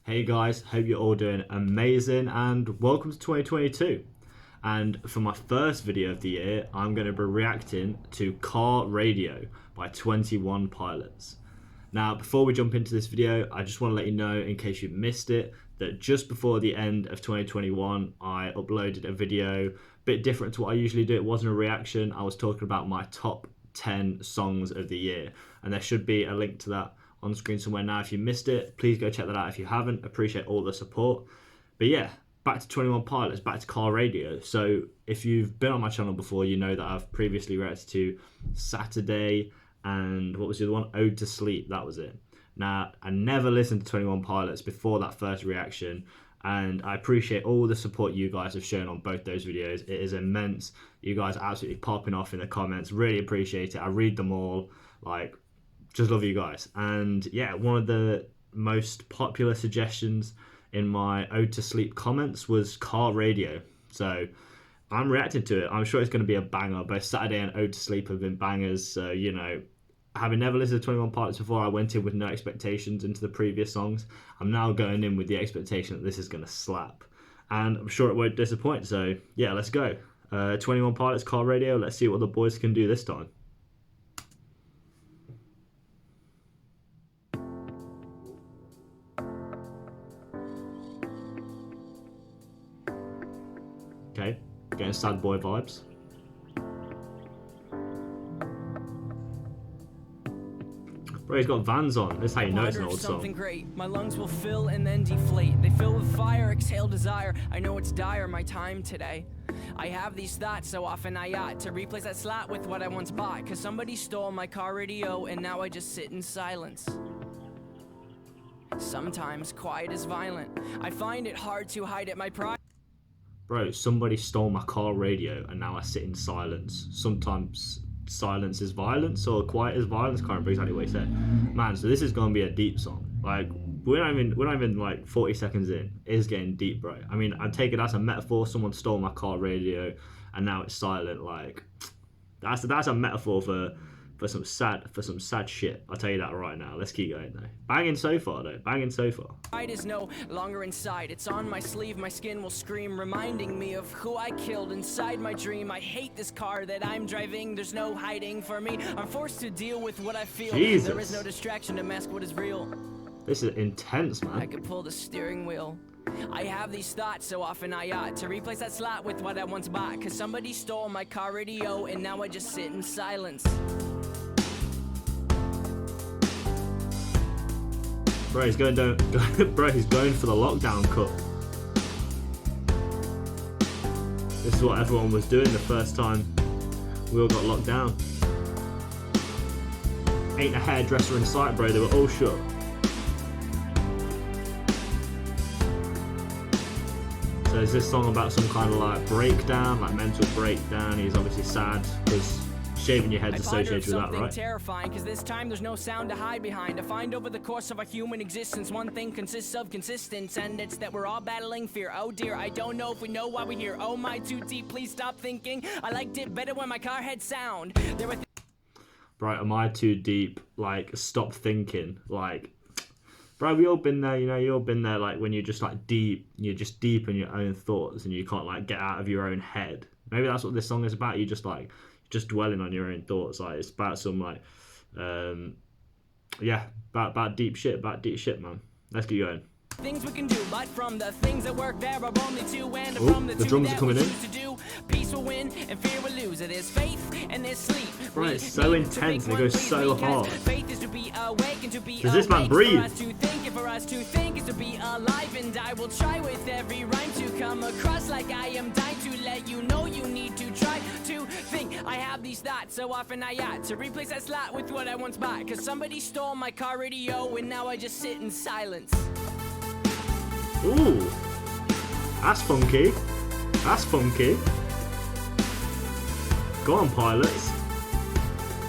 Hey guys, hope you're all doing amazing and welcome to 2022. And for my first video of the year, I'm going to be reacting to Car Radio by 21 Pilots. Now, before we jump into this video, I just want to let you know, in case you missed it, that just before the end of 2021, I uploaded a video, a bit different to what I usually do. It wasn't a reaction. I was talking about my top 10 songs of the year, and there should be a link to that on screen somewhere now. If you missed it, please go check that out if you haven't. Appreciate all the support. But yeah, back to 21 Pilots, back to Car Radio. So if you've been on my channel before, you know that I've previously reacted to Saturday and what was the other one? Ode to Sleep, that was it. Now, I never listened to 21 Pilots before that first reaction, and I appreciate all the support you guys have shown on both those videos. It is immense. You guys are absolutely popping off in the comments. Really appreciate it. I read them all. Like, just love you guys. And yeah, one of the most popular suggestions in my Ode to Sleep comments was Car Radio. So I'm reacting to it. I'm sure it's going to be a banger. Both Saturday and Ode to Sleep have been bangers. So, you know, having never listened to 21 Pilots before, I went in with no expectations into the previous songs. I'm now going in with the expectation that this is going to slap. And I'm sure it won't disappoint. So yeah, let's go. 21 Pilots, Car Radio. Let's see what the boys can do this time. Okay, getting sad boy vibes. Bro, he's got Vans on. This is how you know it's an old song. Something great. My lungs will fill and then deflate. They fill with fire, exhale desire. I know it's dire, my time today. I have these thoughts so often I ought to replace that slot with what I once bought. Cause somebody stole my car radio and now I just sit in silence. Sometimes quiet is violent. I find it hard to hide at my pride. Bro, somebody stole my car radio and now I sit in silence. Sometimes silence is violence or quiet is violence. Can't remember exactly what he said. Man, so this is gonna be a deep song. Like we're not even like 40 seconds in. It's getting deep, bro. I mean, I take it as a metaphor. Someone stole my car radio and now it's silent. Like that's a metaphor for some sad shit. I'll tell you that right now. Let's keep going though. Banging so far though. Banging so far. Pride is no longer inside. It's on my sleeve. My skin will scream, reminding me of who I killed inside my dream. I hate this car that I'm driving. There's no hiding for me. I'm forced to deal with what I feel. Jesus. There is no distraction to mask what is real. This is intense, man. I could pull the steering wheel. I have these thoughts so often I ought to replace that slot with what I once bought. Cause somebody stole my car radio and now I just sit in silence. Bro, he's going down. Bro, he's going for the lockdown cut. This is what everyone was doing the first time we all got locked down. Ain't a hairdresser in sight, bro. They were all shut. So is this song about some kind of like breakdown, like mental breakdown? He's obviously sad because shaving your head's associated with that, right? Terrifying, because this time there's no sound to hide behind. I find over the course of our human existence, one thing consists of consistence, and it's that we're all battling fear. Oh dear, I don't know if we know why we're here. Oh my, too deep, please stop thinking. I liked it better when my car had sound. There were Right, am I too deep? Like, stop thinking. Like, bro, we all been there, you know, you all been there, like, when you're just, like, you're just deep in your own thoughts, and you can't, like, get out of your own head. Maybe that's what this song is about. You just dwelling on your own thoughts. Like, it's about some, like, yeah, about deep shit, man. Let's keep going. things we can do, but from the things that work there are only two, and Ooh, from the the two drums that are coming we in. choose to do, peace will win and fear will lose. It is faith and there's sleep. Right, it's so intense and it goes so hard. Faith is to be awake and to be Does this man breathe? For us to think, and for us to think is to be alive, and I will try with every rhyme to come across like I am dying to let you know you need to try to think. I have these thoughts so often I ought to replace that slot with what I once bought, cause somebody stole my car radio and now I just sit in silence. Ooh, that's funky. That's funky. Go on, pilots.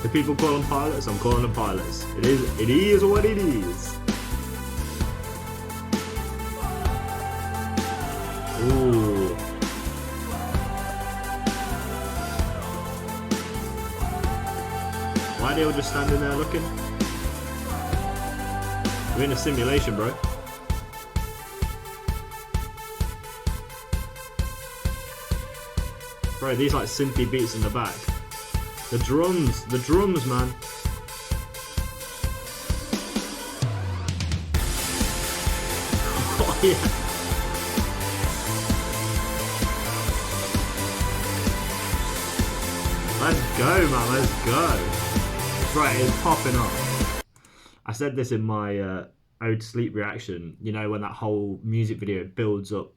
Do people call them pilots? I'm calling them pilots. It is what it is. Ooh. Why are they all just standing there looking? We're in a simulation, bro. Bro, these like synthy beats in the back. The drums, man. Oh, yeah. Let's go, man, let's go. Right, it's popping off. I said this in my Ode to Sleep reaction, you know, when that whole music video builds up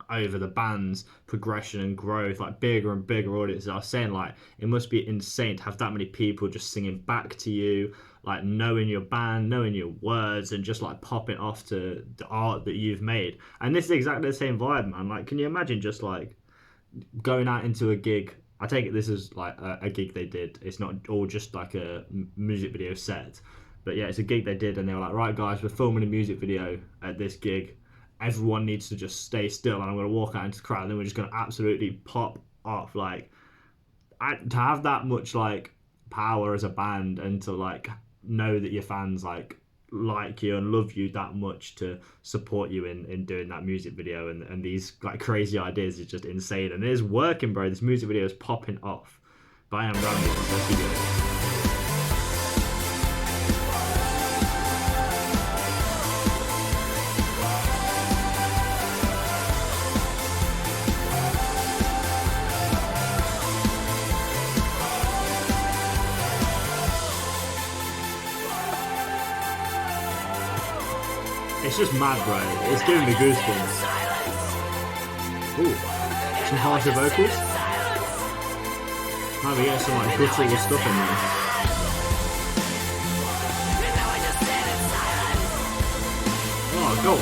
over the band's progression and growth, like bigger and bigger audiences. I was saying, like, it must be insane to have that many people just singing back to you, like knowing your band, knowing your words, and just like popping off to the art that you've made. And this is exactly the same vibe, man. Like, can you imagine just like going out into a gig? I take it this is like a gig they did. It's not all just like a music video set. But yeah, it's a gig they did, and they were like, right, guys, we're filming a music video at this gig. Everyone needs to just stay still, and I'm going to walk out into the crowd, and then we're just going to absolutely pop off. Like, to have that much, like, power as a band, and to, like, know that your fans, like you and love you that much to support you in doing that music video and these, like, crazy ideas is just insane. And it is working, bro. This music video is popping off. But I am rambling, so let's keep going. It's just mad, bro. It's giving me goosebumps. Ooh, some harsher vocals. Might be getting some like guttural stuff in there. Oh, go on.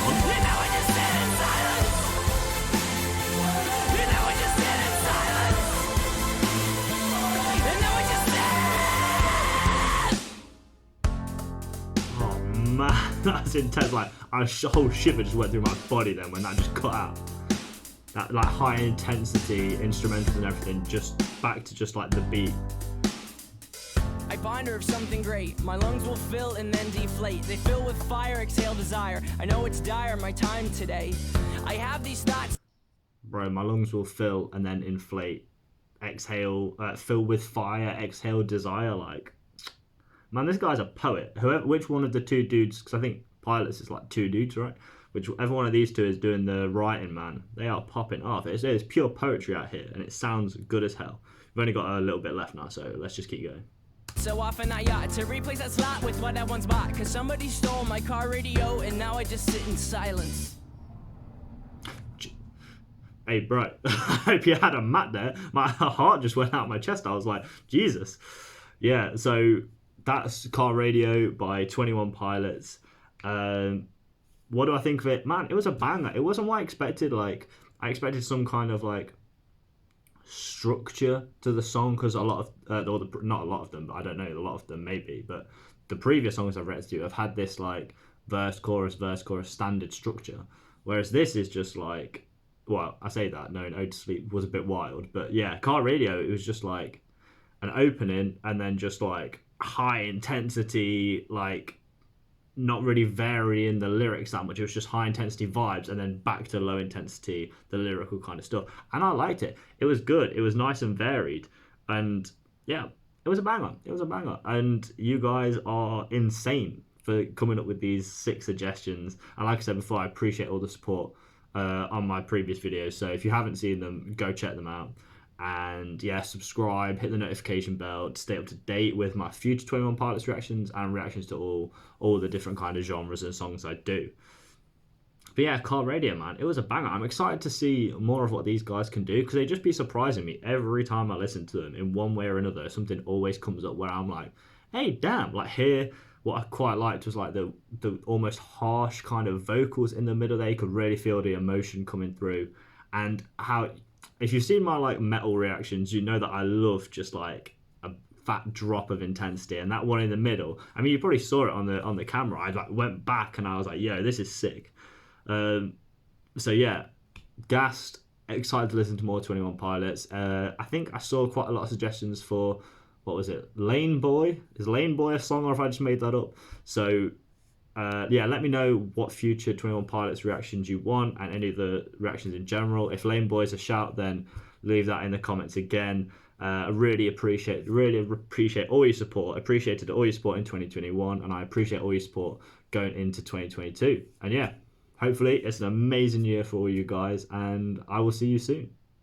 Oh man, that's intense. Like, a whole shiver just went through my body then when that just cut out. That like high intensity instrumentals and everything, just back to just like the beat. I bind her of something great. My lungs will fill and then deflate. They fill with fire, exhale desire. I know it's dire, my time today. I have these thoughts. Bro, my lungs will fill and then inflate. Exhale, fill with fire, exhale desire. Like, man, this guy's a poet. Which one of the two dudes, because I think Pilots is like two dudes, right? Whichever one of these two is doing the writing, man, they are popping off. It's pure poetry out here, and it sounds good as hell. We've only got a little bit left now, so let's just keep going. So often I ought to replace that slot with what I once bought, cause somebody stole my car radio and now I just sit in silence. Hey, bro, I hope you had a mat there. My heart just went out of my chest. I was like, Jesus. Yeah, so that's Car Radio by 21 Pilots. What do I think of it? Man, it was a banger. It wasn't what I expected. Like, I expected some kind of like structure to the song, because a lot of not a lot of them, but I don't know, a lot of them maybe, but the previous songs I've read to have had this like verse chorus standard structure, whereas this is just like, well, I say that knowing Ode to Sleep was a bit wild, but yeah, Car Radio, it was just like an opening and then just like high intensity, like not really varying the lyrics that much. It was just high intensity vibes and then back to low intensity, the lyrical kind of stuff. And I liked it. It was good. It was nice and varied. And yeah, it was a banger. It was a banger. And you guys are insane for coming up with these 6 suggestions. And like I said before, I appreciate all the support on my previous videos. So if you haven't seen them, go check them out. And yeah, subscribe, hit the notification bell to stay up to date with my future 21 Pilots reactions and reactions to all the different kind of genres and songs I do. But yeah, Car Radio, man, it was a banger. I'm excited to see more of what these guys can do, because they just be surprising me every time I listen to them in one way or another. Something always comes up where I'm like, hey, damn. Like here, what I quite liked was like the almost harsh kind of vocals in the middle there. You could really feel the emotion coming through, and how, if you've seen my like metal reactions, you know that I love just like a fat drop of intensity, and that one in the middle, I mean, you probably saw it on the camera. I like went back and I was like, yo, this is sick. So yeah, gassed, excited to listen to more 21 Pilots. I think I saw quite a lot of suggestions for, what was it, Lane Boy? Is Lane Boy a song, or have I just made that up? So yeah, let me know what future 21 Pilots reactions you want and any of the reactions in general. If Lame Boy's a shout, then leave that in the comments again. I really appreciate all your support. I appreciated all your support in 2021, and I appreciate all your support going into 2022. And yeah, hopefully it's an amazing year for all you guys, and I will see you soon.